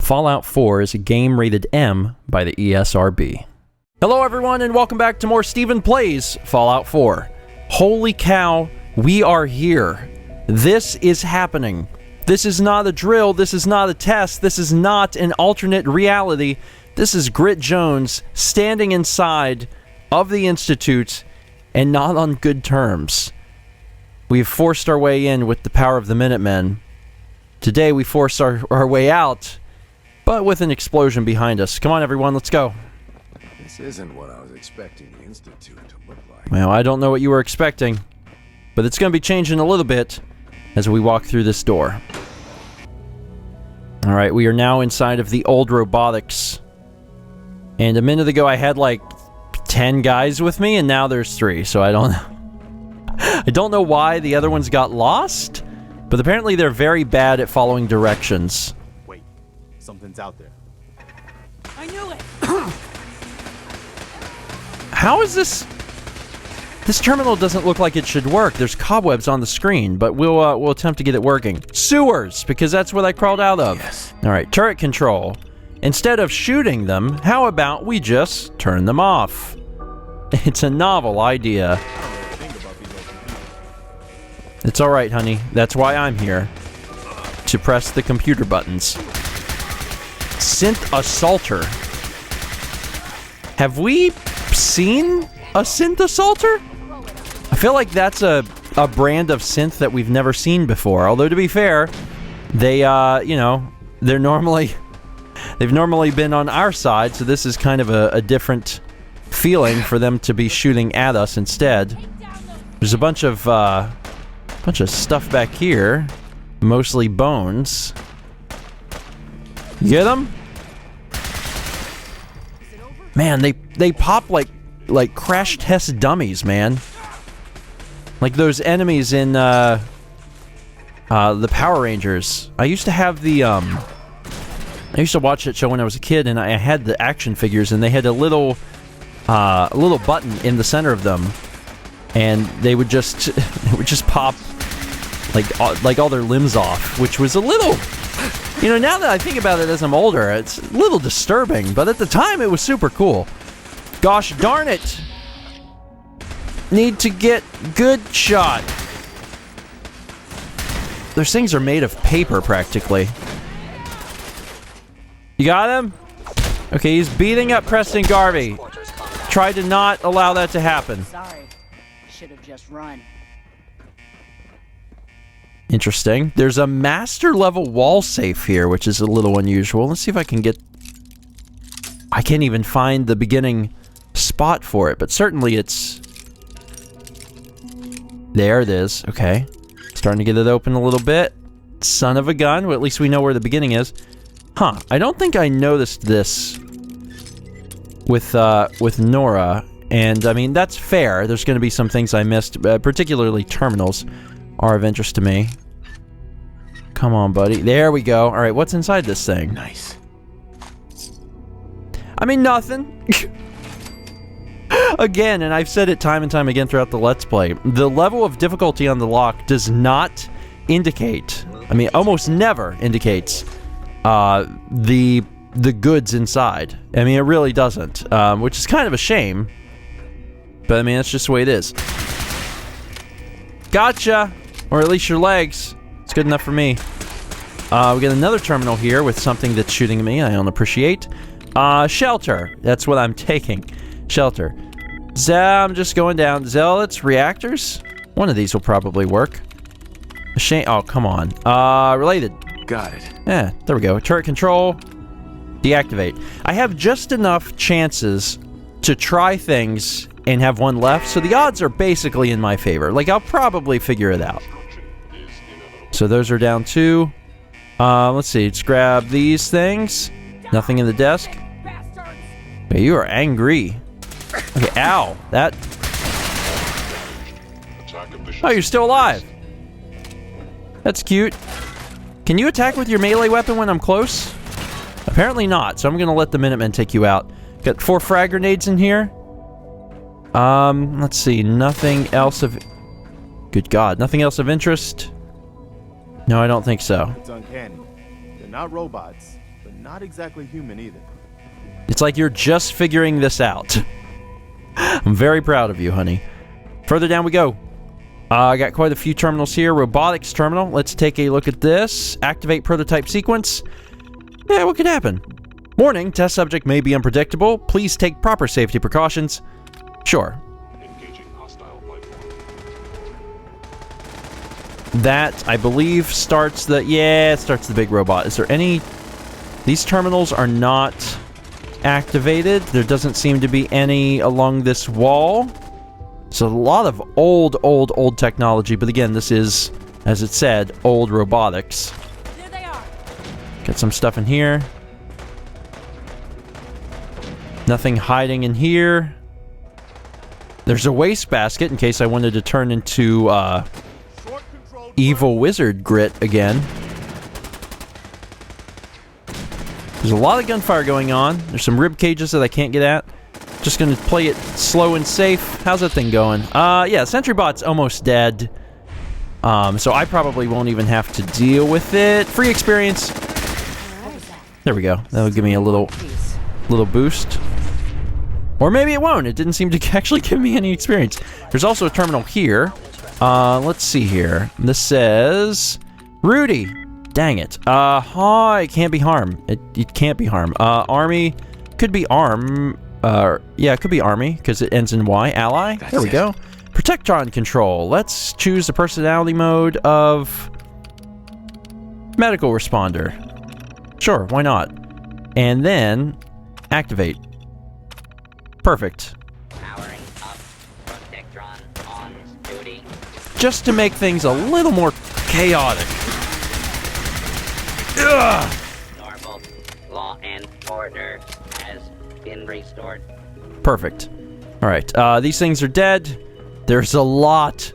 Fallout 4 is a game rated M by the ESRB. Hello everyone and welcome back to more StephenPlays Fallout 4. Holy cow, we are here. This is happening. This is not a drill, this is not a test, this is not an alternate reality. This is Grit Jones standing inside of the Institute and not on good terms. We've forced our way in with the power of the Minutemen. Today we force our way out, but with an explosion behind us. Come on everyone, let's go. This isn't what I was expecting the Institute to look like. Well, I don't know what you were expecting, but it's going to be changing a little bit as we walk through this door. Alright, we are now inside of the old robotics. And a minute ago I had like 10 guys with me, and now there's 3, so I don't know why the other ones got lost, but apparently they're very bad at following directions. Wait, something's out there. I knew it! How is this? This terminal doesn't look like it should work. There's cobwebs on the screen, but we'll attempt to get it working. Sewers, because that's what I crawled out of. Yes. All right, turret control. Instead of shooting them, how about we just turn them off? It's a novel idea. It's all right, honey. That's why I'm here. To press the computer buttons. Synth Assaulter. Have we seen a synth assaulter? I feel like that's a brand of synth that we've never seen before. Although to be fair, they you know, they've normally been on our side, so this is kind of a different feeling for them to be shooting at us instead. There's a bunch of stuff back here, mostly bones. You get them? Man, they pop like crash test dummies, man. Like those enemies in the Power Rangers. I used to have the I used to watch that show when I was a kid, and I had the action figures, and they had a little button in the center of them, and they would just pop like all their limbs off, which was a little, you know, now that I think about it as I'm older, it's a little disturbing, but at the time it was super cool. Gosh darn it! Need to get good shot. Those things are made of paper, practically. You got him? Okay, he's beating up Preston Garvey. Try to not allow that to happen. Sorry. Should have just run. Interesting. There's a master level wall safe here, which is a little unusual. Let's see if I can get... I can't even find the beginning spot for it, but certainly it's... There it is. Okay. Starting to get it open a little bit. Son of a gun. Well, at least we know where the beginning is. Huh. I don't think I noticed this with Nora, and I mean, that's fair. There's going to be some things I missed, particularly terminals are of interest to me. Come on, buddy. There we go. All right, what's inside this thing? Nice. I mean, nothing. Again, and I've said it time and time again throughout the Let's Play, the level of difficulty on the lock does not indicate, I mean, almost never indicates the goods inside. I mean, it really doesn't, which is kind of a shame, but I mean, that's just the way it is. Gotcha! Or at least your legs. It's good enough for me. We get another terminal here with something that's shooting at me. I don't appreciate. Shelter. That's what I'm taking. Shelter. I'm just going down. Zealots, reactors. One of these will probably work. Machine. Oh, come on. Related. Got it. Yeah, there we go. Turret control. Deactivate. I have just enough chances to try things and have one left, so the odds are basically in my favor. Like, I'll probably figure it out. So those are down 2. Let's see. Let's grab these things. Nothing in the desk. Okay, you are angry. Okay, ow. That... Oh, you're still alive. That's cute. Can you attack with your melee weapon when I'm close? Apparently not, so I'm gonna let the Minutemen take you out. Got 4 frag grenades in here. Let's see. Nothing else of... Good God. Nothing else of interest? No, I don't think so. It's uncanny. They're not robots, but not exactly human either. It's like you're just figuring this out. I'm very proud of you, honey. Further down we go. I got quite a few terminals here. Robotics terminal. Let's take a look at this. Activate prototype sequence. Yeah, what could happen? Warning, test subject may be unpredictable. Please take proper safety precautions. Sure. Engaging hostile life form. That, I believe, starts the... Yeah, it starts the big robot. Is there any... These terminals are not activated. There doesn't seem to be any along this wall. So a lot of old technology. But again, this is, as it said, old robotics. There they are. Get some stuff in here. Nothing hiding in here. There's a wastebasket in case I wanted to turn into evil wizard grit again. There's a lot of gunfire going on. There's some rib cages that I can't get at. Just gonna play it slow and safe. How's that thing going? Yeah, SentryBot's almost dead. So I probably won't even have to deal with it. Free experience. There we go. That'll give me a little boost. Or maybe it won't. It didn't seem to actually give me any experience. There's also a terminal here. Let's see here. This says... Rudy. Dang it. It can't be harm. It can't be harm. Army. Could be arm. Yeah, it could be army, because it ends in Y. Ally. There we go. Protectron control. Let's choose the personality mode of... medical responder. Sure, why not? And then... activate. Perfect. Powering up. Protectron on duty. Just to make things a little more chaotic. Ugh! Normal. Law and order has been restored. Perfect. Alright, these things are dead. There's a lot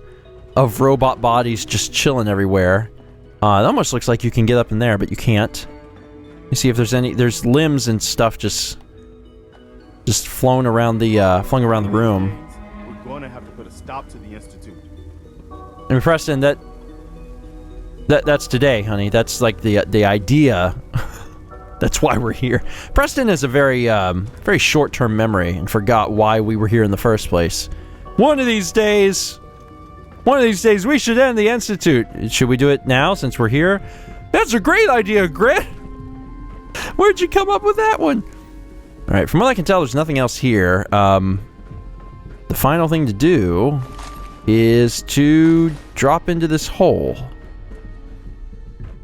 of robot bodies just chilling everywhere. It almost looks like you can get up in there, but you can't. You see if there's any... There's limbs and stuff just flung around the room. We're going to have to put a stop to the Institute. I mean, Preston, that's today, honey. That's like the idea. That's why we're here. Preston has a very short-term memory and forgot why we were here in the first place. One of these days, we should end the Institute. Should we do it now since we're here? That's a great idea, Grit. Where'd you come up with that one? All right, from what I can tell, there's nothing else here. The final thing to do is to drop into this hole.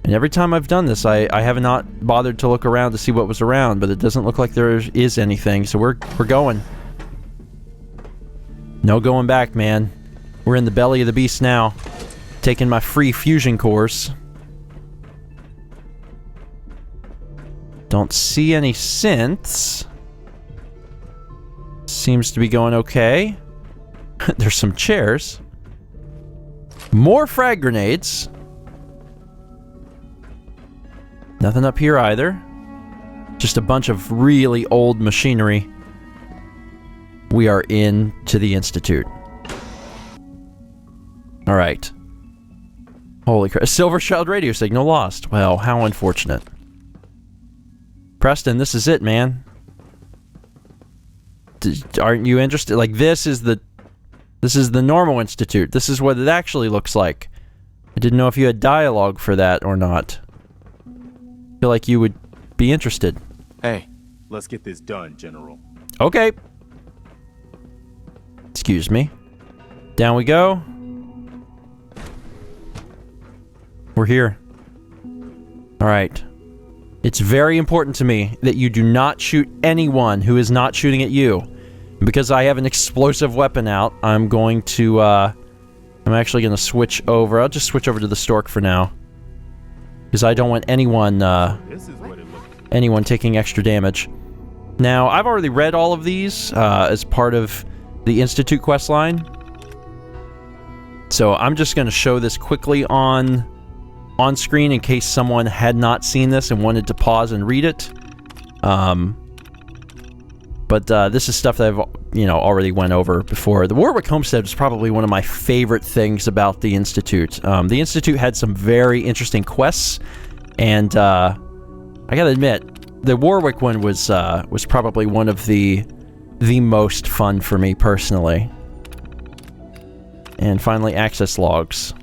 And every time I've done this, I have not bothered to look around to see what was around, but it doesn't look like there is anything, so we're going. No going back, man. We're in the belly of the beast now. Taking my free fusion cores. Don't see any synths. Seems to be going okay. There's some chairs. More frag grenades. Nothing up here either. Just a bunch of really old machinery. We are into the Institute. Alright. Holy crap. Silver Child radio signal lost. Well, how unfortunate. Preston, this is it, man. Aren't you interested? Like, this is the normal Institute. This is what it actually looks like. I didn't know if you had dialogue for that or not. I feel like you would be interested. Hey, let's get this done, General. Okay. Excuse me. Down we go. We're here. Alright. It's very important to me that you do not shoot anyone who is not shooting at you. Because I have an explosive weapon out, I'm going to, I'm actually going to switch over. I'll just switch over to the Stork for now. Because I don't want anyone, anyone taking extra damage. Now, I've already read all of these, as part of the Institute questline. So I'm just going to show this quickly on screen in case someone had not seen this and wanted to pause and read it. But this is stuff that I've, already went over before. The Warwick Homestead is probably one of my favorite things about the Institute. The Institute had some very interesting quests, and I gotta admit, the Warwick one was probably one of the most fun for me personally. And finally, access logs.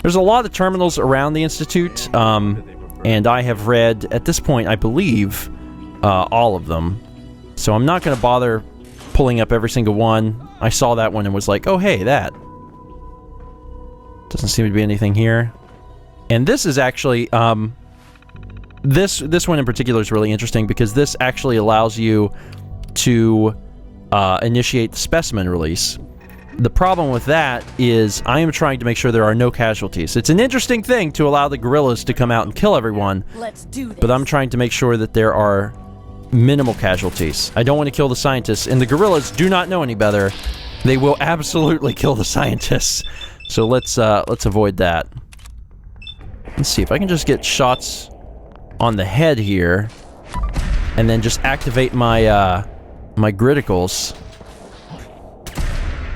There's a lot of terminals around the Institute, and I have read, at this point, I believe, all of them. So I'm not going to bother pulling up every single one. I saw that one and was like, oh hey, that. Doesn't seem to be anything here. And this is actually, this one in particular is really interesting because this actually allows you to initiate the specimen release. The problem with that is I am trying to make sure there are no casualties. It's an interesting thing to allow the guerrillas to come out and kill everyone, Let's do this. but I'm trying to make sure that there are minimal casualties. I don't want to kill the scientists, and the guerrillas do not know any better. They will absolutely kill the scientists. So let's avoid that. Let's see if I can just get shots on the head here, and then just activate my my criticals.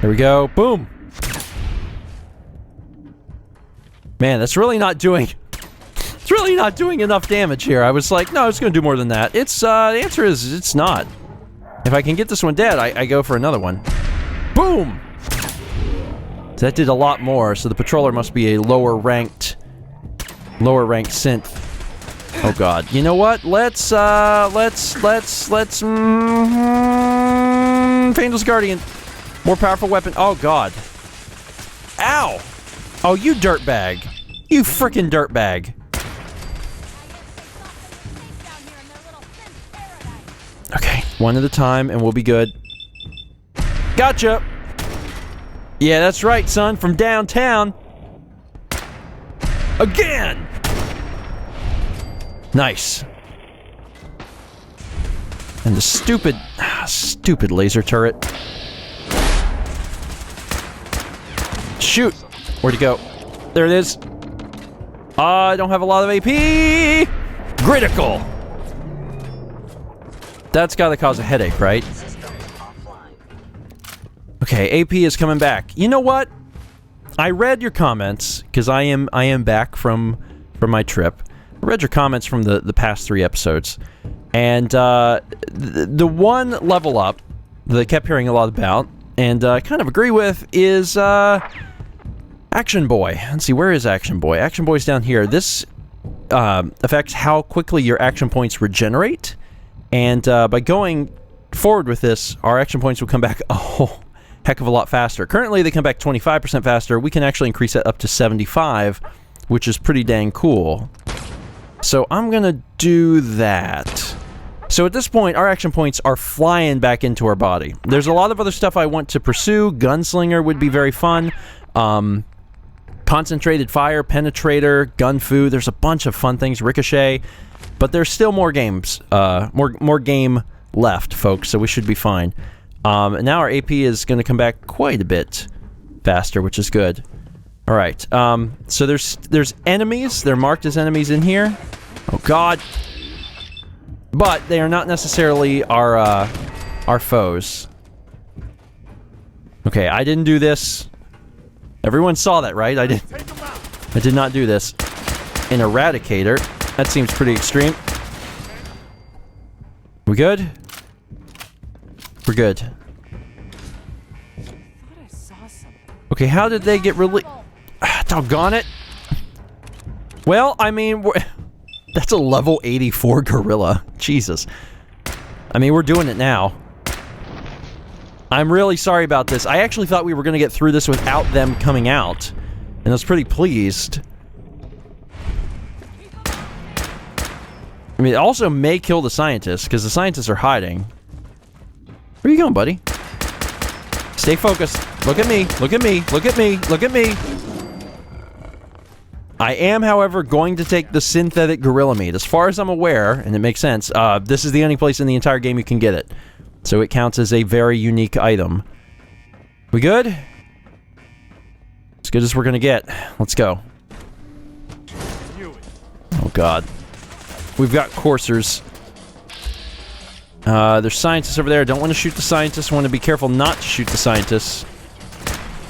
There we go. Boom. Man, that's really not doing. It's really not doing enough damage here. I was like, no, it's going to do more than that. It's the answer is it's not. If I can get this one dead, I go for another one. Boom. So that did a lot more. So the patroller must be a lower ranked synth. Oh god. You know what? Let's Fangel's Guardian. More powerful weapon. Oh god. Ow! Oh, you dirtbag. You frickin' dirtbag. Okay, one at a time and we'll be good. Gotcha! Yeah, that's right, son, from downtown. Again! Nice. And the stupid laser turret. Shoot! Where'd he go? There it is. I don't have a lot of AP! Critical! That's gotta cause a headache, right? Okay, AP is coming back. You know what? I read your comments, because I am back from my trip. I read your comments from the past 3 episodes. And the one level up that I kept hearing a lot about, and I kind of agree with, is Action Boy. Let's see, where is Action Boy? Action Boy's down here. This affects how quickly your action points regenerate. And by going forward with this, our action points will come back a whole heck of a lot faster. Currently, they come back 25% faster. We can actually increase that up to 75, which is pretty dang cool. So I'm going to do that. So at this point, our action points are flying back into our body. There's a lot of other stuff I want to pursue. Gunslinger would be very fun. Concentrated fire, penetrator, gun fu. There's a bunch of fun things. Ricochet. But there's still more games. More game left, folks. So we should be fine. And now our AP is going to come back quite a bit faster, which is good. All right. So there's enemies. They're marked as enemies in here. Oh God. But they are not necessarily our foes. Okay, I didn't do this. Everyone saw that, right? I did not do this. An eradicator. That seems pretty extreme. We good? We're good. Okay, how did they get released? Doggone it. Well, I mean, that's a level 84 gorilla. Jesus. I mean, we're doing it now. I'm really sorry about this. I actually thought we were going to get through this without them coming out. And I was pretty pleased. I mean, it also may kill the scientists, because the scientists are hiding. Where are you going, buddy? Stay focused. Look at me. Look at me. Look at me. Look at me. I am, however, going to take the synthetic gorilla meat. As far as I'm aware, and it makes sense, this is the only place in the entire game you can get it. So it counts as a very unique item. We good? As good as we're gonna get. Let's go. Oh God. We've got coursers. There's scientists over there. Don't want to shoot the scientists. Want to be careful not to shoot the scientists.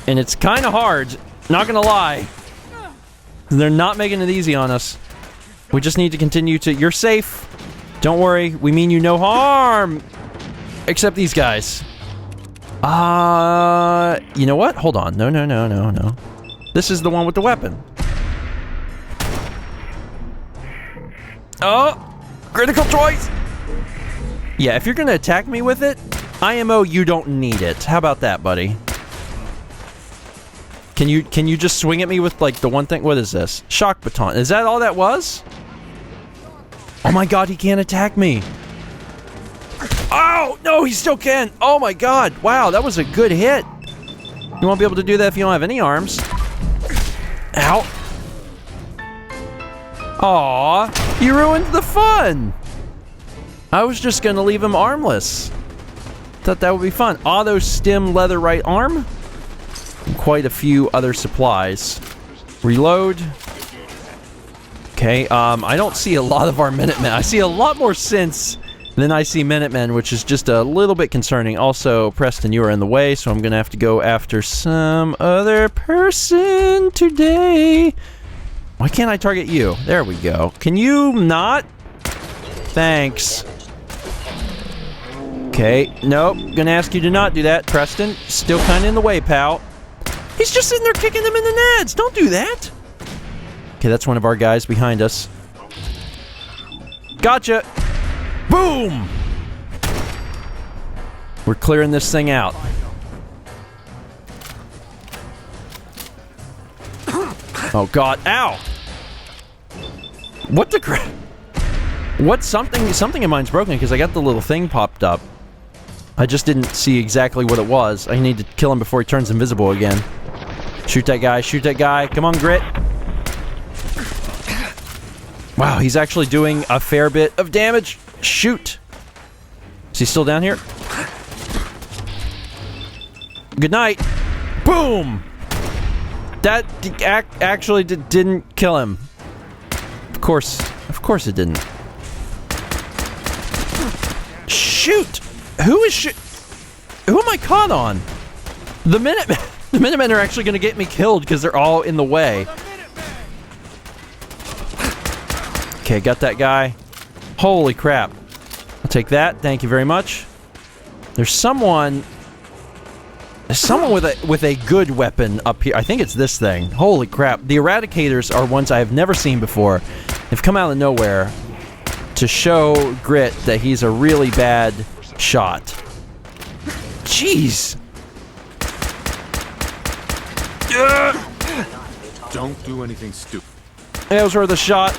And it's kind of hard. Not gonna lie. They're not making it easy on us. We just need to continue to... You're safe. Don't worry, we mean you no harm! Except these guys. You know what? Hold on. No. This is the one with the weapon. Oh! Critical choice! Yeah, if you're gonna attack me with it, IMO, you don't need it. How about that, buddy? Can you just swing at me with, like, the one thing? What is this? Shock baton. Is that all that was? Oh my god, he can't attack me. Oh, no, he still can. Oh my god. Wow, that was a good hit. You won't be able to do that if you don't have any arms. Ow. Aw, you ruined the fun. I was just gonna leave him armless. Thought that would be fun. Auto stim leather right arm. And quite a few other supplies. Reload. Okay, I don't see a lot of our Minutemen. I see a lot more synths than I see Minutemen, which is just a little bit concerning. Also, Preston, you are in the way, so I'm gonna have to go after some other person today. Why can't I target you? There we go. Can you not? Thanks. Okay, nope. Gonna ask you to not do that. Preston, still kinda in the way, pal. He's just sitting there kicking them in the nads. Don't do that. Okay, that's one of our guys behind us. Gotcha! Boom! We're clearing this thing out. Oh god, ow! What the crap? What? Something in mine's broken because I got the little thing popped up. I just didn't see exactly what it was. I need to kill him before he turns invisible again. Shoot that guy, shoot that guy. Come on, Grit. Wow, he's actually doing a fair bit of damage. Shoot. Is he still down here? Good night. Boom! That actually didn't kill him. Of course it didn't. Shoot! Who am I caught on? The Minutemen. The Minutemen are actually going to get me killed because they're all in the way. Okay, got that guy. Holy crap. I'll take that. Thank you very much. There's someone with a good weapon up here. I think it's this thing. Holy crap. The Eradicators are ones I have never seen before. They've come out of nowhere to show Grit that he's a really bad shot. Jeez. Don't do anything stupid. That was worth a shot.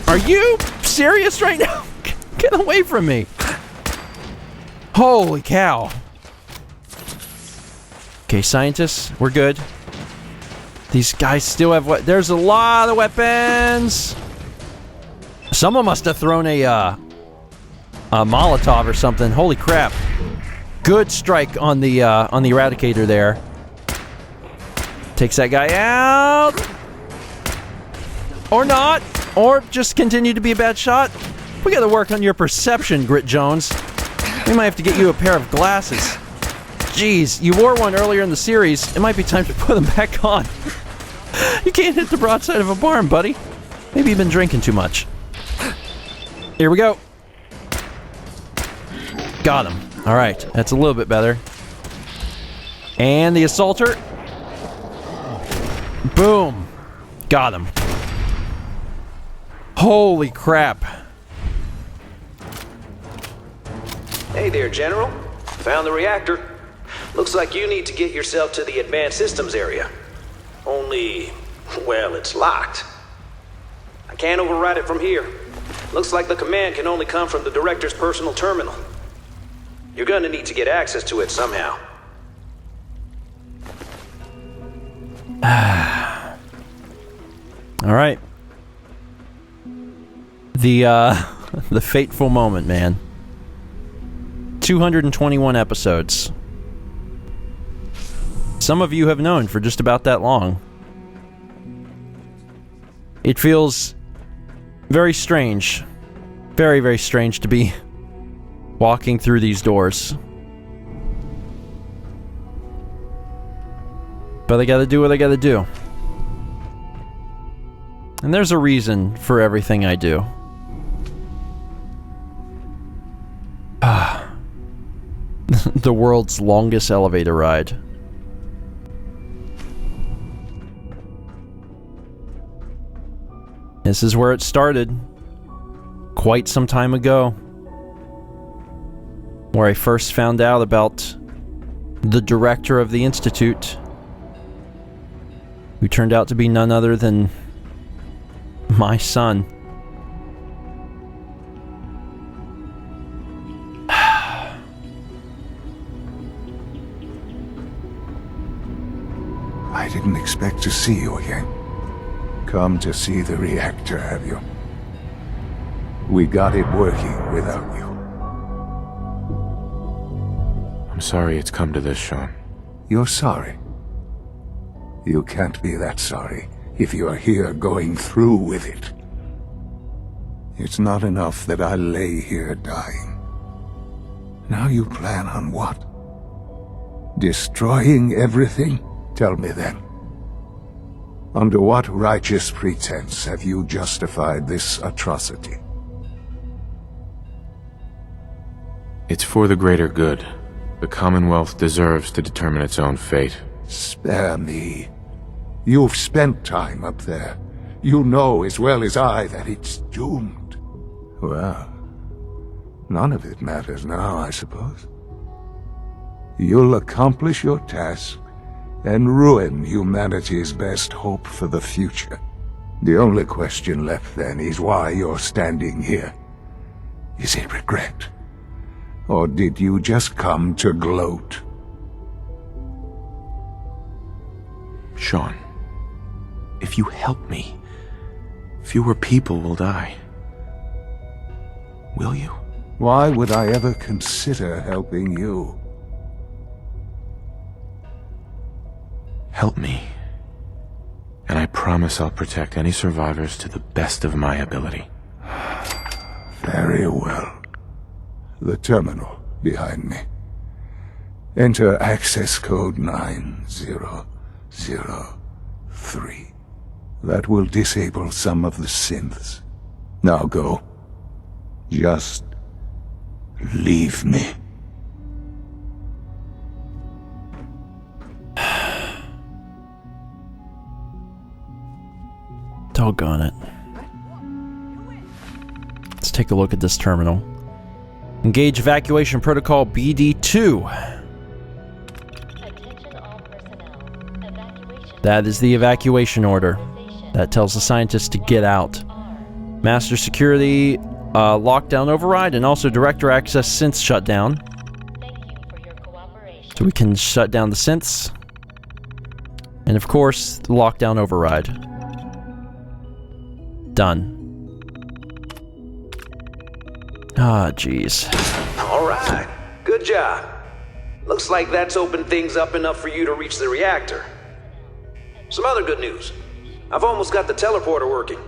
Are you serious right now? Get away from me. Holy cow. Okay, scientists, we're good. These guys still have what? There's a lot of weapons. Someone must have thrown a Molotov or something. Holy crap. Good strike on the Eradicator there. Takes that guy out. Or not. Or just continue to be a bad shot. We gotta work on your perception, Grit Jones. We might have to get you a pair of glasses. Jeez, you wore one earlier in the series. It might be time to put them back on. You can't hit the broadside of a barn, buddy. Maybe you've been drinking too much. Here we go. Got him. Alright, that's a little bit better. And the assaulter. Boom. Got him. Holy crap. Hey there, General. Found the reactor. Looks like you need to get yourself to the advanced systems area. Only, well, it's locked. I can't override it from here. Looks like the command can only come from the director's personal terminal. You're gonna need to get access to it somehow. All right. The fateful moment, man. 221 episodes. Some of you have known for just about that long. It feels very strange. Very, very strange to be walking through these doors. But I gotta do what I gotta do. And there's a reason for everything I do. the world's longest elevator ride. This is where it started. Quite some time ago. Where I first found out about the director of the Institute, who turned out to be none other than my son. I didn't expect to see you again. Come to see the reactor, have you? We got it working without you. I'm sorry it's come to this, Sean. You're sorry? You can't be that sorry if you're here going through with it. It's not enough that I lay here dying. Now you plan on what? Destroying everything? Tell me then. Under what righteous pretense have you justified this atrocity? It's for the greater good. The Commonwealth deserves to determine its own fate. Spare me. You've spent time up there. You know as well as I that it's doomed. Well, none of it matters now, I suppose. You'll accomplish your task and ruin humanity's best hope for the future. The only question left then is why you're standing here. Is it regret? Or did you just come to gloat? Sean, if you help me, fewer people will die. Will you? Why would I ever consider helping you? Help me, and I promise I'll protect any survivors to the best of my ability. Very well. The terminal behind me. Enter access code 9003. That will disable some of the synths. Now go. Just leave me. Doggone it. Let's take a look at this terminal. Engage evacuation protocol BD2. That is the evacuation order. That tells the scientists to get out. Master security, lockdown override, and also director access synth shutdown. So we can shut down the synths. And of course, the lockdown override. Done. Ah, jeez. All right. Good job. Looks like that's opened things up enough for you to reach the reactor. Some other good news. I've almost got the teleporter working.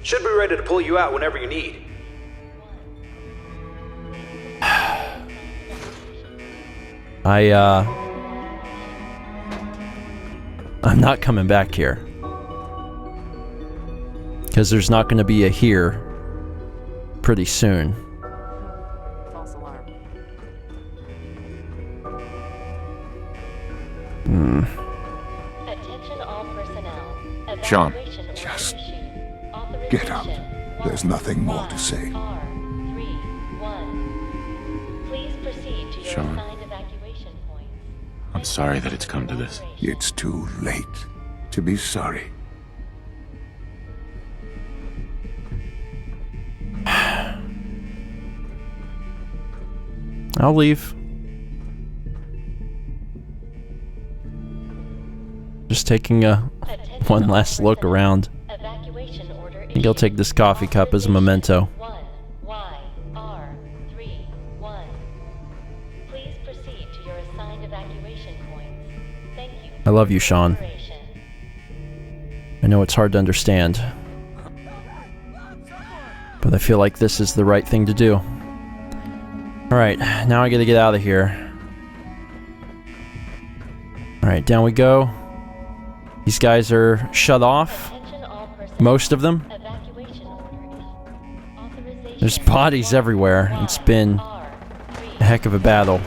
Should be ready to pull you out whenever you need. I'm not coming back here. Because there's not going to be a here pretty soon. False alarm. Attention all personnel. Sean. Evacuation Just order issued. get out. Authorization There's nothing more to say. R31. Please proceed to your Sean. assigned evacuation point. I'm sorry that it's come to this. It's too late to be sorry. I'll leave. Just taking a one last look around. Evacuation order I think I'll take this coffee cup as a memento. 1YR31. Please proceed to your assigned evacuation points. Thank you. I love you, Sean. Operation. I know it's hard to understand. But I feel like this is the right thing to do. Alright, now I gotta get out of here. Alright, down we go. These guys are shut off. Attention all personnel. Most of them. Evacuation order issued. Authorization There's bodies everywhere. It's been R3. a heck of a battle.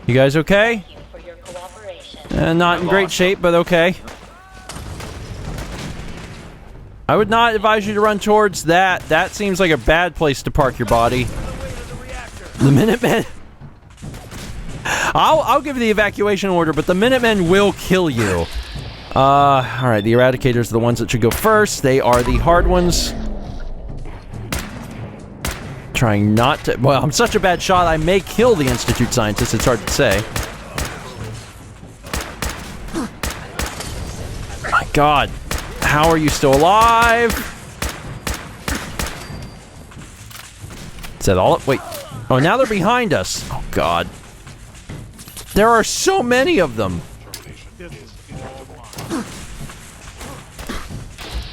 You guys okay? Thank you for your cooperation. Not in great shape, but okay. I would not advise you to run towards that. That seems like a bad place to park your body. The Minutemen... I'll give the evacuation order, but the Minutemen will kill you. Alright, the Eradicators are the ones that should go first. They are the hard ones. Trying not to... Well, I'm such a bad shot, I may kill the Institute scientists. It's hard to say. My God. How are you still alive? Is that all? Wait. Oh, now they're behind us. Oh, God. There are so many of them.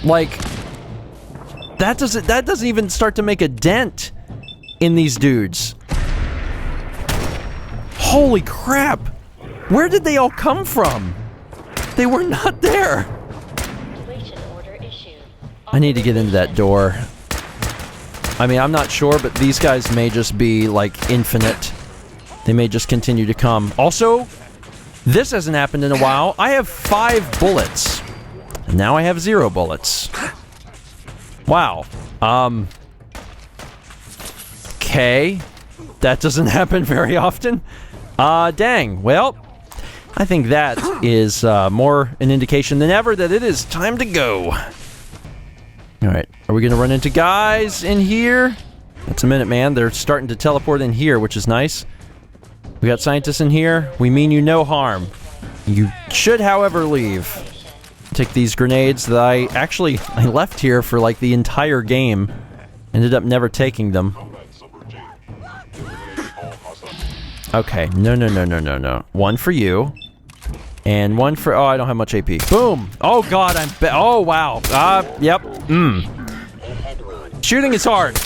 Like, that doesn't even start to make a dent in these dudes. Holy crap! Where did they all come from? They were not there. I need to get into that door. I mean, I'm not sure, but these guys may just be, like, infinite. They may just continue to come. Also, this hasn't happened in a while. I have 5 bullets. And now I have 0 bullets. Wow. Okay. That doesn't happen very often. Dang. Well, I think that is more an indication than ever that it is time to go. Alright. Are we going to run into guys in here? That's a minute, man. They're starting to teleport in here, which is nice. We got scientists in here. We mean you no harm. You should, however, leave. Take these grenades that I left here for like the entire game. Ended up never taking them. Okay, no. One for you. And one for... Oh, I don't have much AP. Boom! Oh, God, oh, wow. Yep. Shooting is hard.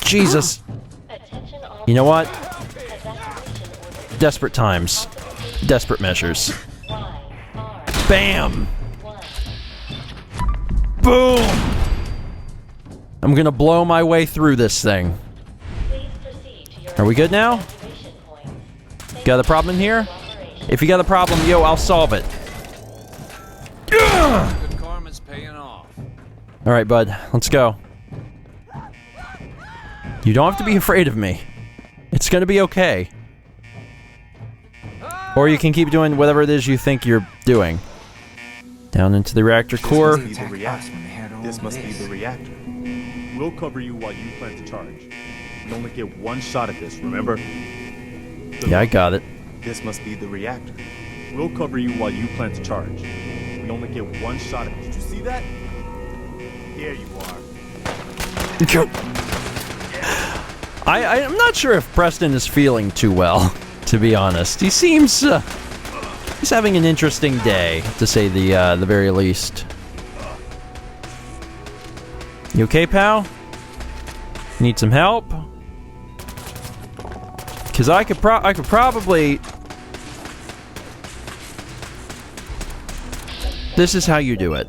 Jesus. You know what? Desperate times. Desperate measures. Bam! Boom! I'm gonna blow my way through this thing. Are we good now? Got a problem in here? If you got a problem, yo, I'll solve it. Good karma's paying off. Alright, bud. Let's go. You don't have to be afraid of me. It's gonna be okay. Or you can keep doing whatever it is you think you're doing. Down into the reactor core. This must be the reactor. We'll cover you while you plan to charge. You only get one shot at this, remember? Yeah, I got it. This must be the reactor. We'll cover you while you plan to charge. We only get one shot at it. Did you see that? There you are. I'm not sure if Preston is feeling too well, to be honest. He seems he's having an interesting day, to say the very least. You okay, pal? Need some help? Because I could probably... This is how you do it.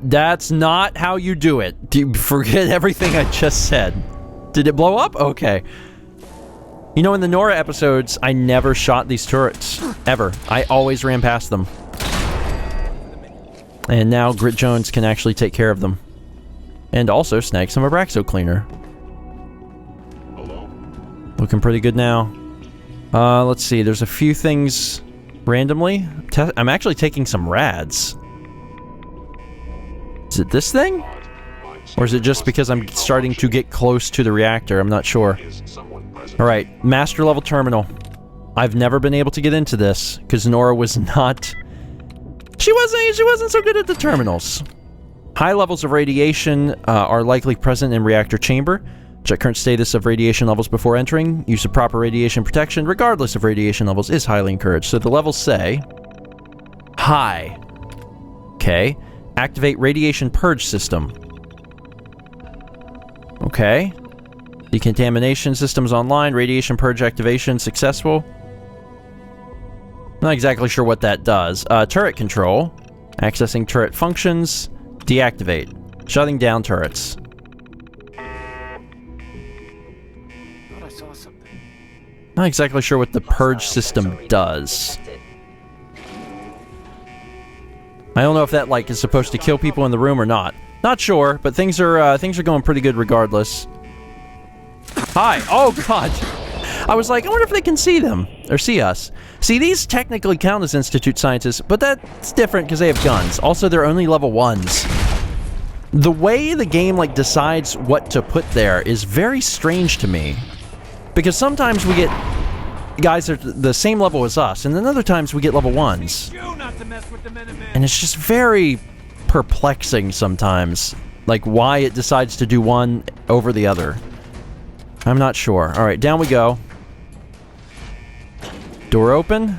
That's not how you do it. Forget everything I just said. Did it blow up? Okay. You know, in the Nora episodes, I never shot these turrets. Ever. I always ran past them. And now Grit Jones can actually take care of them. And also snag some Abraxo cleaner. Hello? Looking pretty good now. Let's see. There's a few things randomly. I'm actually taking some rads. Is it this thing? Or is it just because I'm starting to get close to the reactor? I'm not sure. Alright, master level terminal. I've never been able to get into this, because Nora was not... She wasn't so good at the terminals. High levels of radiation are likely present in reactor chamber. Check current status of radiation levels before entering. Use of proper radiation protection, regardless of radiation levels, is highly encouraged. So the levels say... High. Okay. Activate radiation purge system. Okay. Decontamination systems online. Radiation purge activation successful. Not exactly sure what that does. Turret control. Accessing turret functions. Deactivate. Shutting down turrets. Not exactly sure what the purge system does. I don't know if that, like, is supposed to kill people in the room or not. Not sure, but things are going pretty good regardless. Hi! Oh, God! I was like, I wonder if they can see them. Or see us. See, these technically count as Institute scientists, but that's different because they have guns. Also, they're only level 1s. The way the game, like, decides what to put there is very strange to me. Because sometimes we get guys that are the same level as us, and then other times we get level 1s. And it's just very perplexing sometimes, like why it decides to do one over the other. I'm not sure. Alright, down we go. Door open.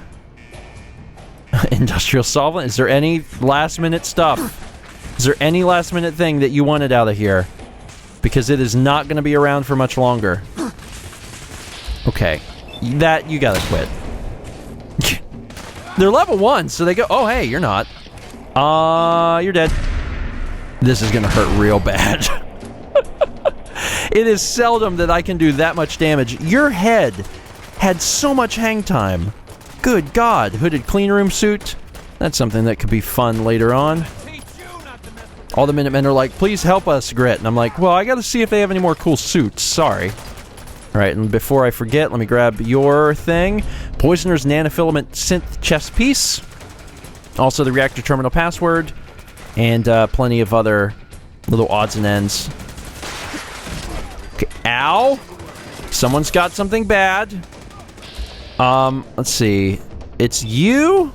Industrial solvent. Is there any last minute stuff? Is there any last minute thing that you wanted out of here? Because it is not going to be around for much longer. Okay. That, you gotta quit. They're level 1, so they go, oh hey, you're not. You're dead. This is gonna hurt real bad. It is seldom that I can do that much damage. Your head had so much hang time. Good God. Hooded cleanroom suit. That's something that could be fun later on. All the Minutemen are like, please help us, Grit. And I'm like, well, I gotta see if they have any more cool suits. Sorry. Alright, and before I forget, let me grab your thing. Poisoner's nanofilament synth chest piece. Also the reactor terminal password. And plenty of other little odds and ends. Okay, ow! Someone's got something bad. Let's see. It's you?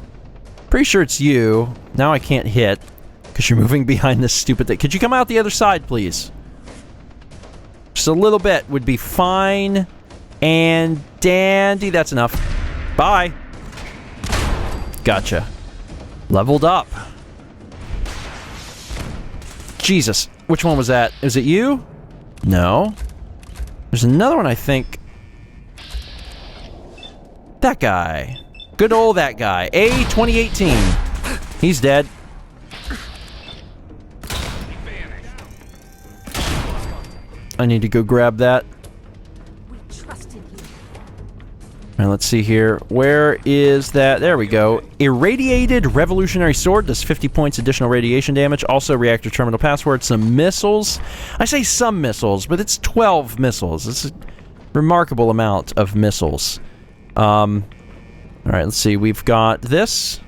Pretty sure it's you. Now I can't hit. Because you're moving behind this stupid thing. Could you come out the other side, please? Just a little bit would be fine and dandy. That's enough. Bye. Gotcha. Leveled up. Jesus. Which one was that? Is it you? No. There's another one, I think. That guy. Good old that guy. A2018. He's dead. I need to go grab that. And let's see here. Where is that? There we go. Irradiated Revolutionary Sword does 50 points additional radiation damage. Also, reactor terminal password. Some missiles. I say some missiles, but it's 12 missiles. It's a remarkable amount of missiles. Alright, let's see. We've got this,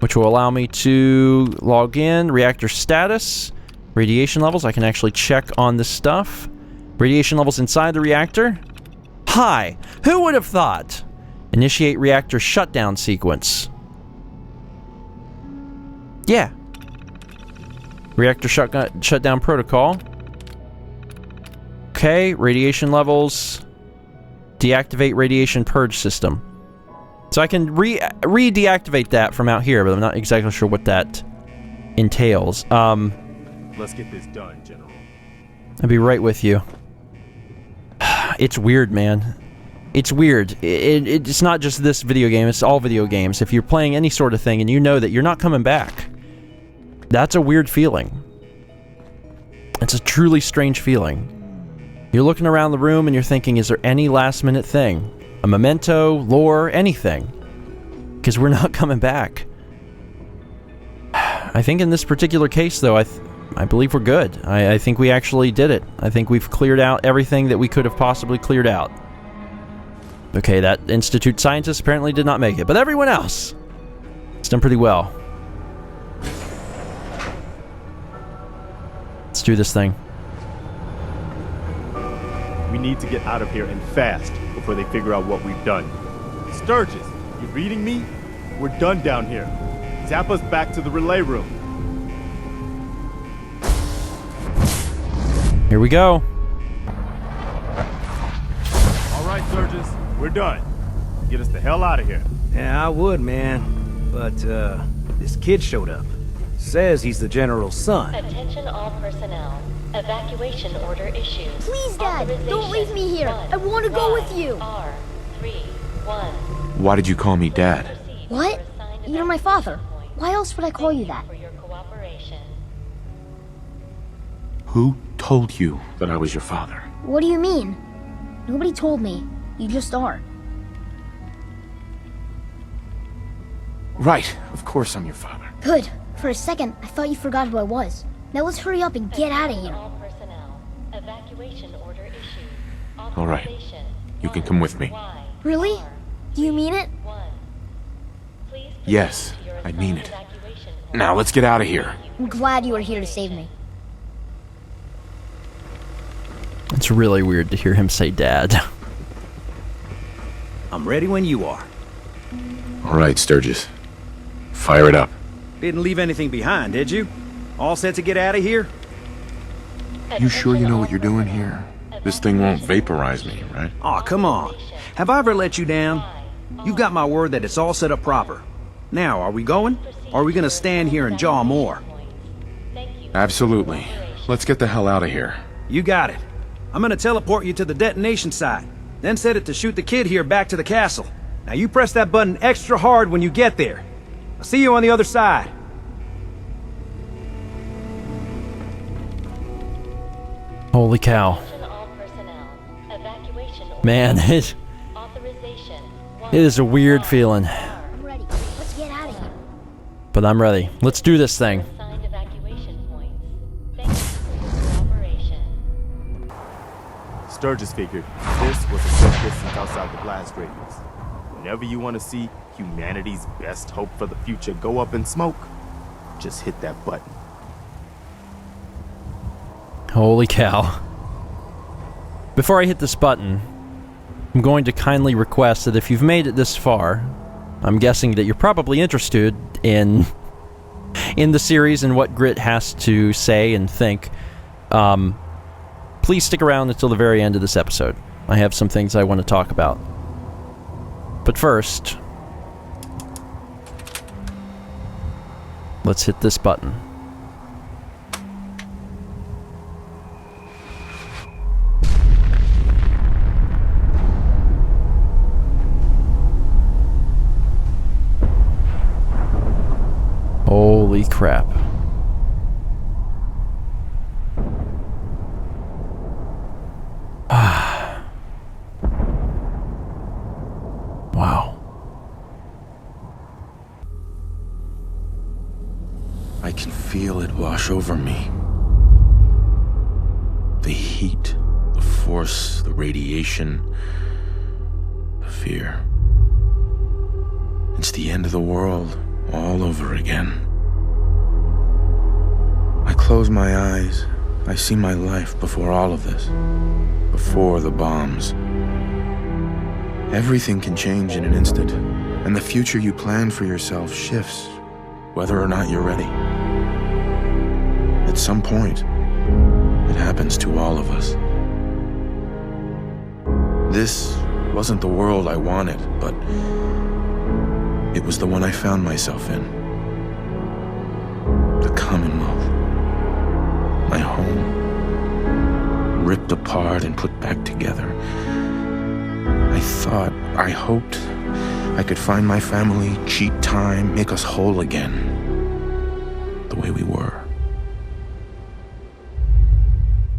which will allow me to log in. Reactor status. Radiation levels. I can actually check on this stuff. Radiation levels inside the reactor. Hi! Who would have thought? Initiate reactor shutdown sequence. Yeah. Reactor shutdown protocol. Okay, radiation levels. Deactivate radiation purge system. So I can re-deactivate that from out here, but I'm not exactly sure what that entails. Let's get this done, General. I'll be right with you. It's weird, man. It's weird. It's not just this video game, it's all video games. If you're playing any sort of thing and you know that you're not coming back, that's a weird feeling. It's a truly strange feeling. You're looking around the room and you're thinking, is there any last minute thing? A memento, lore, anything? Because we're not coming back. I think in this particular case, though, I believe we're good. I think we actually did it. I think we've cleared out everything that we could have possibly cleared out. Okay, that Institute scientist apparently did not make it, but everyone else has done pretty well. Let's do this thing. We need to get out of here and fast before they figure out what we've done. Sturgis, you reading me? We're done down here. Tap us back to the relay room. Here we go. All right, Sturgis, we're done. Get us the hell out of here. Yeah, I would, man. But, this kid showed up. Says he's the General's son. Attention all personnel. Evacuation order issued. Please, Dad, don't leave me here. I want to go with you. R31. Why did you call me Dad? What? You're my father. Why else would I call you that? For your cooperation. Who told you that I was your father? What do you mean? Nobody told me. You just are. Right, of course I'm your father. Good. For a second, I thought you forgot who I was. Now let's hurry up and get out of here. All personnel. Evacuation order issued. All right. Authorization. You can come with me. Really? Do you mean it? Please proceed Yes, to your I mean assigned it. evacuation point. Now let's get out of here. I'm glad you were here to save me. It's really weird to hear him say dad. I'm ready when you are. All right, Sturgis. Fire it up. Didn't leave anything behind, did you? All set to get out of here? You sure you know what you're doing here? This thing won't vaporize me, right? Aw, come on. Have I ever let you down? You got my word that it's all set up proper. Now, are we going? Or are we gonna stand here and jaw more? Absolutely. Let's get the hell out of here. You got it. I'm gonna teleport you to the detonation site, then set it to shoot the kid here back to the castle. Now you press that button extra hard when you get there. I'll see you on the other side. Holy cow. All personnel. Evacuation order. Man, it Authorization. is a weird feeling. I'm ready. Let's get out of here. But I'm ready. Let's do this thing. Assigned evacuation points. Thank you for your cooperation. Sturgis figured this was a safe distance outside the blast radius. Whenever you want to see humanity's best hope for the future go up in smoke, just hit that button. Holy cow. Before I hit this button, I'm going to kindly request that if you've made it this far, I'm guessing that you're probably interested in the series and what Grit has to say and think. Please stick around until the very end of this episode. I have some things I want to talk about. But first, let's hit this button. Holy crap. Wow. I can feel it wash over me. The heat, the force, the radiation, the fear. It's the end of the world all over again. I close my eyes. I see my life before all of this. Before the bombs. Everything can change in an instant, and the future you plan for yourself shifts, whether or not you're ready. At some point, it happens to all of us. This wasn't the world I wanted, but it was the one I found myself in. The Commonwealth. My home. Ripped apart and put back together. I hoped I could find my family, cheat time, make us whole again. The way we were.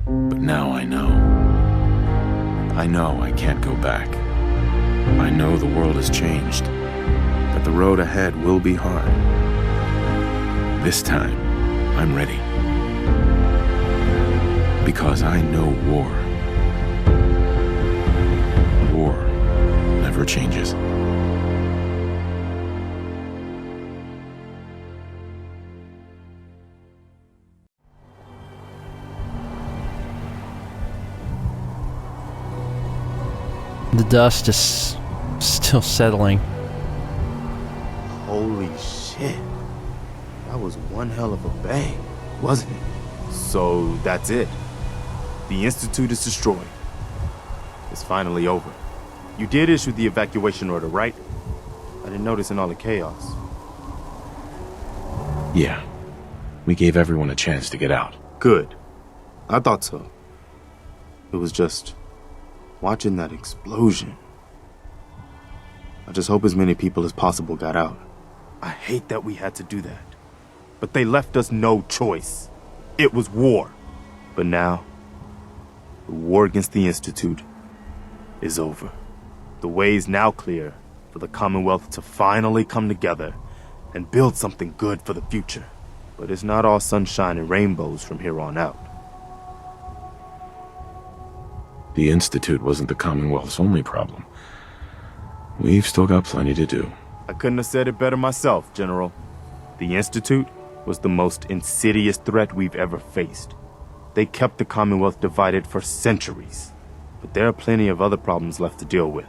But now I know. I know I can't go back. I know the world has changed. That the road ahead will be hard. This time, I'm ready. Because I know war. War never changes. The dust is still settling. Holy shit. That was one hell of a bang, wasn't it? So that's it. The Institute is destroyed. It's finally over. You did issue the evacuation order, right? I didn't notice in all the chaos. Yeah. We gave everyone a chance to get out. Good. I thought so. It was just watching that explosion. I just hope as many people as possible got out. I hate that we had to do that. But they left us no choice. It was war. But now, the war against the Institute is over. The way is now clear for the Commonwealth to finally come together and build something good for the future. But it's not all sunshine and rainbows from here on out. The Institute wasn't the Commonwealth's only problem. We've still got plenty to do. I couldn't have said it better myself, General. The Institute was the most insidious threat we've ever faced. They kept the Commonwealth divided for centuries. But there are plenty of other problems left to deal with.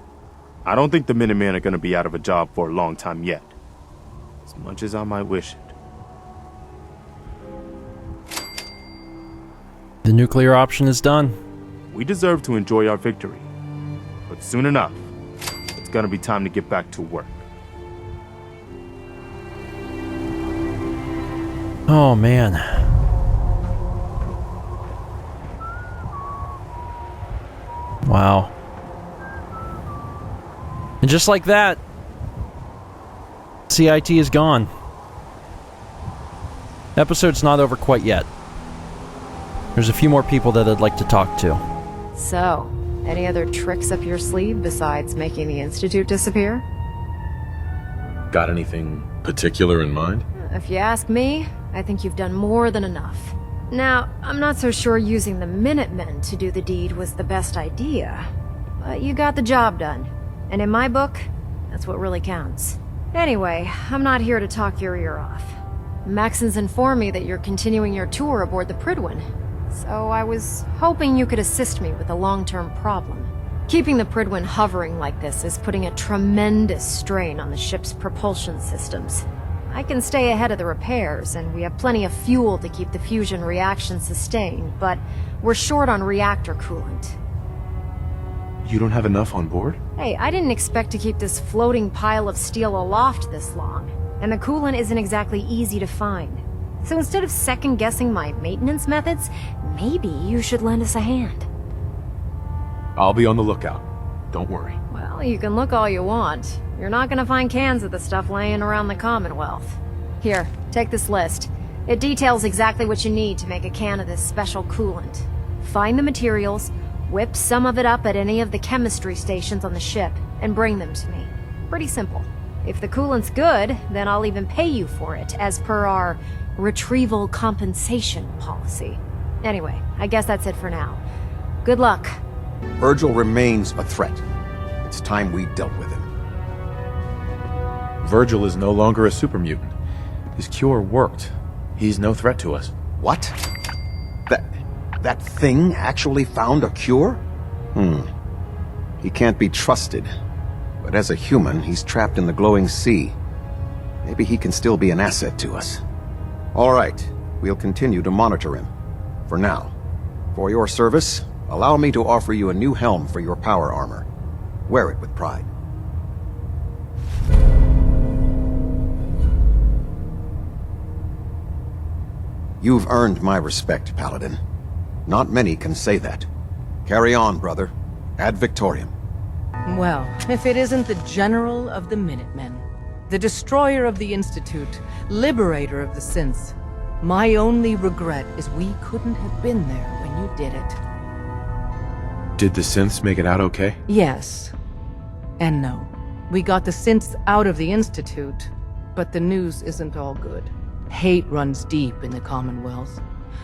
I don't think the Minutemen are going to be out of a job for a long time yet. As much as I might wish it. The nuclear option is done. We deserve to enjoy our victory. But soon enough, it's going to be time to get back to work. Oh, man. Wow. And just like that, CIT is gone. Episode's not over quite yet. There's a few more people that I'd like to talk to. So, any other tricks up your sleeve besides making the Institute disappear? Got anything particular in mind? If you ask me, I think you've done more than enough. Now, I'm not so sure using the Minutemen to do the deed was the best idea. But you got the job done. And in my book, that's what really counts. Anyway, I'm not here to talk your ear off. Maxon's informed me that you're continuing your tour aboard the Prydwen. So I was hoping you could assist me with a long-term problem. Keeping the Prydwen hovering like this is putting a tremendous strain on the ship's propulsion systems. I can stay ahead of the repairs, and we have plenty of fuel to keep the fusion reaction sustained, but we're short on reactor coolant. You don't have enough on board? Hey, I didn't expect to keep this floating pile of steel aloft this long, and the coolant isn't exactly easy to find. So instead of second-guessing my maintenance methods, maybe you should lend us a hand. I'll be on the lookout. Don't worry. Well, you can look all you want. You're not gonna find cans of the stuff laying around the Commonwealth. Here, take this list. It details exactly what you need to make a can of this special coolant. Find the materials, whip some of it up at any of the chemistry stations on the ship, and bring them to me. Pretty simple. If the coolant's good, then I'll even pay you for it, as per our retrieval compensation policy. Anyway, I guess that's it for now. Good luck. Virgil remains a threat. It's time we dealt with him. Virgil is no longer a super mutant. His cure worked. He's no threat to us. What? That thing actually found a cure? He can't be trusted. But as a human, he's trapped in the glowing sea. Maybe he can still be an asset to us. All right, we'll continue to monitor him. For now. For your service, allow me to offer you a new helm for your power armor. Wear it with pride. You've earned my respect, Paladin. Not many can say that. Carry on, brother. Ad Victoriam. Well, if it isn't the General of the Minutemen, the Destroyer of the Institute, Liberator of the Synths, my only regret is we couldn't have been there when you did it. Did the synths make it out okay? Yes. And no. We got the synths out of the Institute, but the news isn't all good. Hate runs deep in the Commonwealth.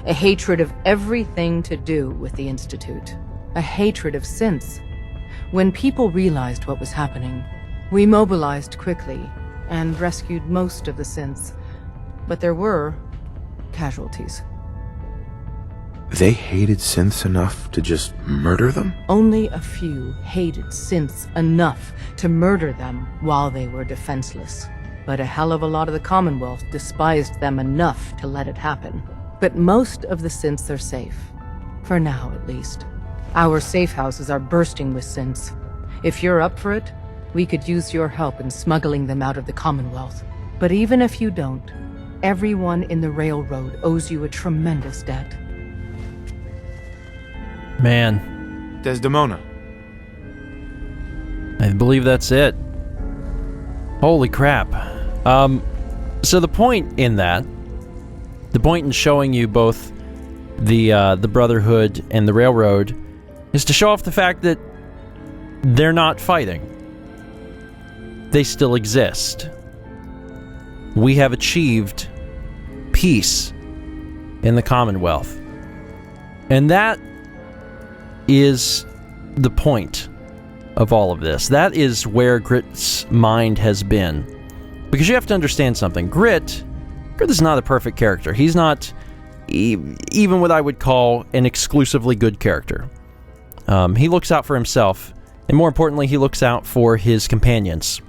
A hatred of everything to do with the Institute. A hatred of synths. When people realized what was happening, we mobilized quickly and rescued most of the synths. But there were casualties. They hated synths enough to just murder them? Only a few hated synths enough to murder them while they were defenseless. But a hell of a lot of the Commonwealth despised them enough to let it happen. But most of the synths are safe. For now, at least. Our safe houses are bursting with synths. If you're up for it, we could use your help in smuggling them out of the Commonwealth. But even if you don't, everyone in the railroad owes you a tremendous debt. Man. Desdemona. I believe that's it. Holy crap. So the point in that, the point in showing you both the Brotherhood and the Railroad, is to show off the fact that they're not fighting. they still exist. We have achieved peace in the Commonwealth. And that is the point of all of this. That is where Grit's mind has been. Because you have to understand something. Grit is not a perfect character. He's not even what I would call an exclusively good character. He looks out for himself, and more importantly, he looks out for his companions.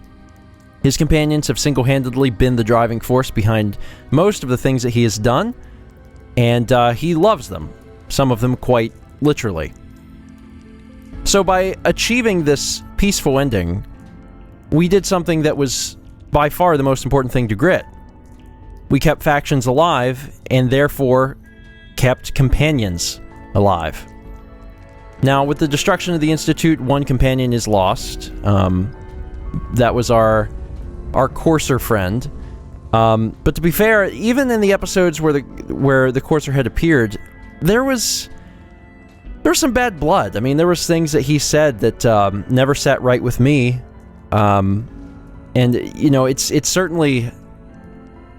His companions have single-handedly been the driving force behind most of the things that he has done, and he loves them, some of them quite literally. So by achieving this peaceful ending, we did something that was by far the most important thing to Grit. We kept factions alive, and therefore kept companions alive. Now, with the destruction of the Institute, one companion is lost. That was our Courser friend. But to be fair, even in the episodes where the Courser had appeared, there was some bad blood. I mean, there was things that he said that never sat right with me. And you know, it's certainly,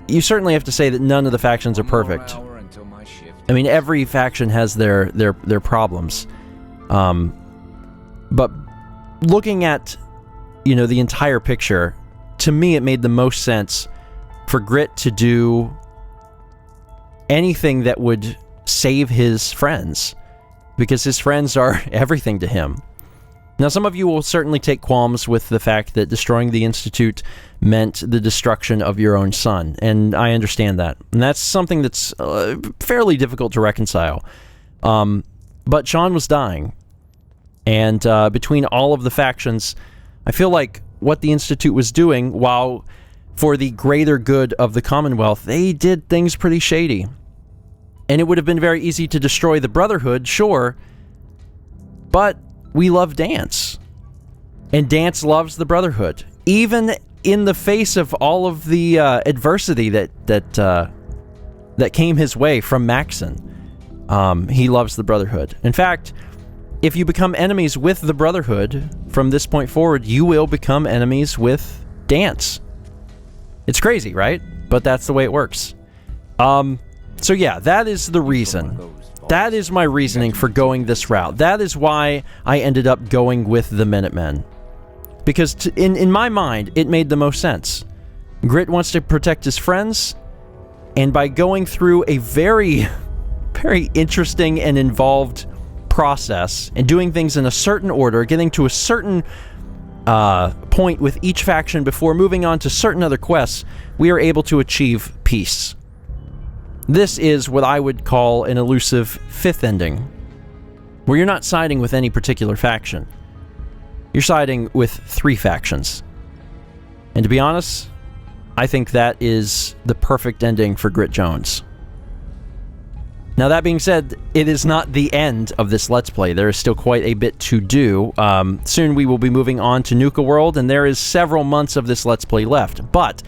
you certainly have to say that none of the factions are perfect. I mean, every faction has their problems. But looking at, you know, the entire picture, to me it made the most sense for Grit to do anything that would save his friends, because his friends are everything to him. Now, some of you will certainly take qualms with the fact that destroying the Institute meant the destruction of your own son, and I understand that. And that's something that's fairly difficult to reconcile. But Sean was dying, and between all of the factions, I feel like what the Institute was doing, while for the greater good of the Commonwealth, they did things pretty shady. And it would have been very easy to destroy the Brotherhood, sure, but we love Dance. And Dance loves the Brotherhood. Even in the face of all of the adversity that came his way from Maxon, he loves the Brotherhood. In fact, if you become enemies with the Brotherhood, from this point forward, you will become enemies with Dance. It's crazy, right? But that's the way it works. So yeah, that is the reason. That is my reasoning for going this route. That is why I ended up going with the Minutemen. Because in my mind, it made the most sense. Grit wants to protect his friends, and by going through a very, very interesting and involved process, and doing things in a certain order, getting to a certain point with each faction before moving on to certain other quests, we are able to achieve peace. This is what I would call an elusive fifth ending, where you're not siding with any particular faction. You're siding with three factions. And to be honest, I think that is the perfect ending for Grit Jones. Now, that being said, it is not the end of this Let's Play. There is still quite a bit to do. Soon we will be moving on to Nuka World, and there is several months of this Let's Play left. But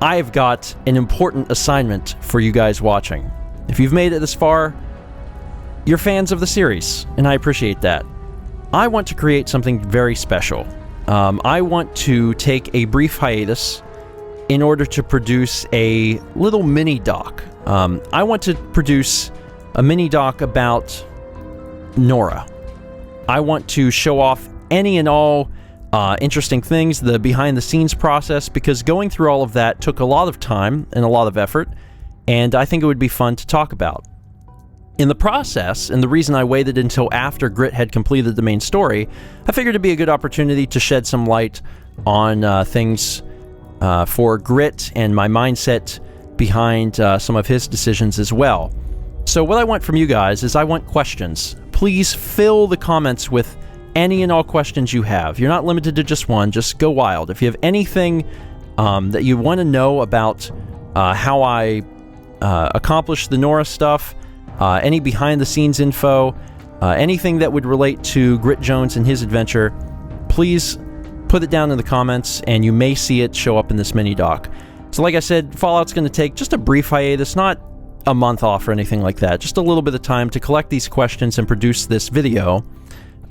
I've got an important assignment for you guys watching. If you've made it this far, you're fans of the series, and I appreciate that. I want to create something very special. I want to take a brief hiatus in order to produce a little mini-doc. I want to produce a mini-doc about Nora. I want to show off any and all interesting things, the behind-the-scenes process, because going through all of that took a lot of time and a lot of effort, and I think it would be fun to talk about. In the process, and the reason I waited until after Grit had completed the main story, I figured it'd be a good opportunity to shed some light on things for Grit and my mindset behind some of his decisions as well. So what I want from you guys is I want questions. Please fill the comments with any and all questions you have. You're not limited to just one, just go wild. If you have anything that you want to know about how I accomplished the Nora stuff, any behind-the-scenes info, anything that would relate to Grit Jones and his adventure, please put it down in the comments, and you may see it show up in this mini-doc. So like I said, Fallout's going to take just a brief hiatus, not a month off or anything like that, just a little bit of time to collect these questions and produce this video.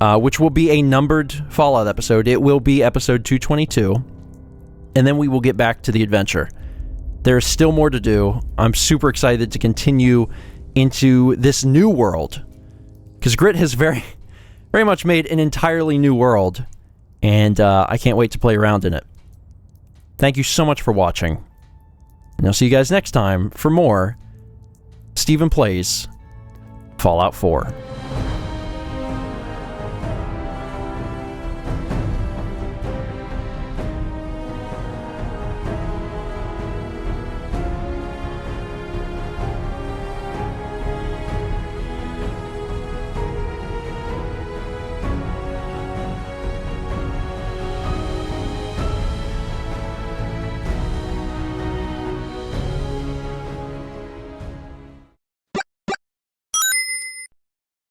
which will be a numbered Fallout episode. It will be episode 222, and then we will get back to the adventure. There's still more to do. I'm super excited to continue into this new world, because Grit has very much made an entirely new world, and I can't wait to play around in it. Thank you so much for watching, and I'll see you guys next time for more StephenPlays Fallout 4.